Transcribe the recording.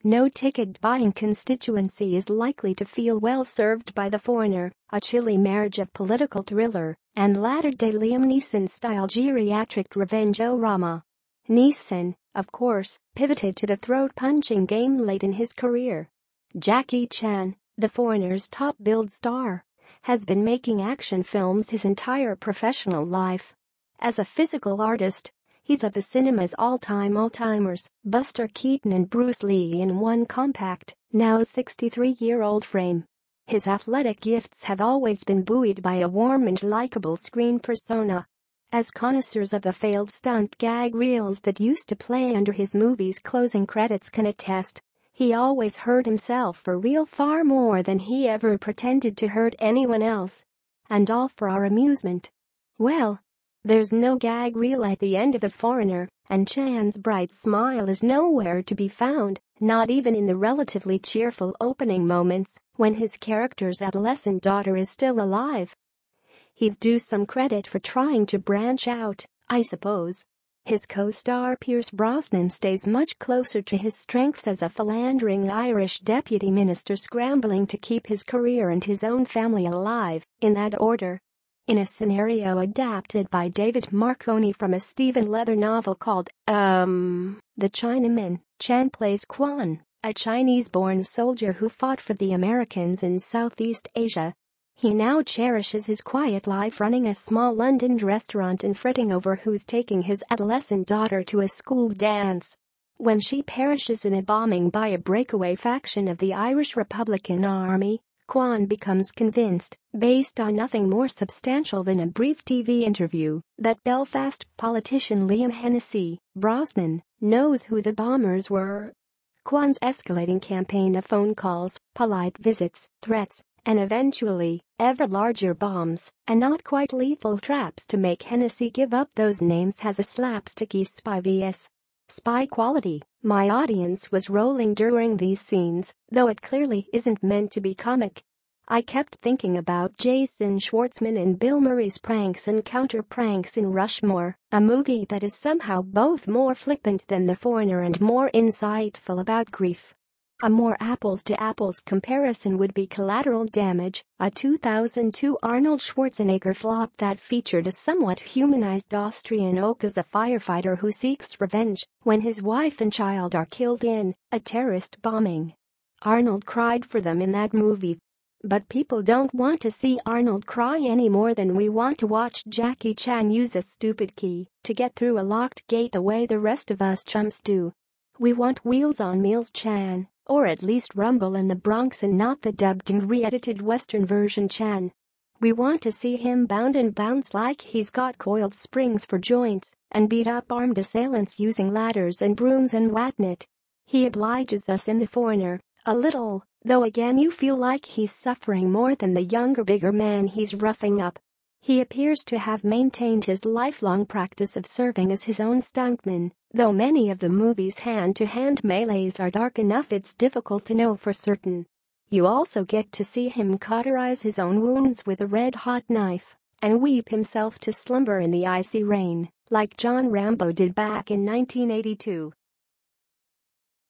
no ticket-buying constituency is likely to feel well served by The Foreigner, a chilly marriage of political thriller and latter-day Liam Neeson-style geriatric revenge-o-rama. Neeson, of course, pivoted to the throat-punching game late in his career. Jackie Chan, The Foreigner's top-billed star, has been making action films his entire professional life. As a physical artist, he's of the cinema's all-timers, Buster Keaton and Bruce Lee in one compact, now 63-year-old frame. His athletic gifts have always been buoyed by a warm and likable screen persona. As connoisseurs of the failed-stunt gag reels that used to play under his movies' closing credits can attest, he always hurt himself for real far more than he ever pretended to hurt anyone else. And all for our amusement. Well, there's no gag reel at the end of The Foreigner, and Chan's bright smile is nowhere to be found, not even in the relatively cheerful opening moments when his character's adolescent daughter is still alive. He's due some credit for trying to branch out, I suppose. His co-star Pierce Brosnan stays much closer to his strengths as a philandering Irish deputy minister scrambling to keep his career and his own family alive, in that order. In a scenario adapted by David Marconi from a Stephen Leather novel called, The Chinaman, Chan plays Quan, a Chinese-born soldier who fought for the Americans in Southeast Asia. He now cherishes his quiet life running a small London restaurant and fretting over who's taking his adolescent daughter to a school dance. When she perishes in a bombing by a breakaway faction of the Irish Republican Army, Quan becomes convinced, based on nothing more substantial than a brief TV interview, that Belfast politician Liam Brosnan knows who the bombers were. Quan's escalating campaign of phone calls, polite visits, threats, and eventually, ever larger bombs, and not quite lethal traps to make Hennessy give up those names has a slapsticky spy vs. spy quality. My audience was rolling during these scenes, though it clearly isn't meant to be comic. I kept thinking about Jason Schwartzman and Bill Murray's pranks and counter-pranks in Rushmore, a movie that is somehow both more flippant than The Foreigner and more insightful about grief. A more apples-to-apples comparison would be Collateral Damage, a 2002 Arnold Schwarzenegger flop that featured a somewhat humanized Austrian oak as a firefighter who seeks revenge when his wife and child are killed in a terrorist bombing. Arnold cried for them in that movie. But people don't want to see Arnold cry any more than we want to watch Jackie Chan use a stupid key to get through a locked gate the way the rest of us chumps do. We want Wheels on Meals Chan. Or at least Rumble in the Bronx and not the dubbed and re-edited Western version Chan. We want to see him bound and bounce like he's got coiled springs for joints and beat up armed assailants using ladders and brooms and whatnot. He obliges us in The Foreigner, a little, though again you feel like he's suffering more than the younger bigger man he's roughing up. He appears to have maintained his lifelong practice of serving as his own stuntman, though many of the movie's hand-to-hand melees are dark enough it's difficult to know for certain. You also get to see him cauterize his own wounds with a red-hot knife and weep himself to slumber in the icy rain, like John Rambo did back in 1982.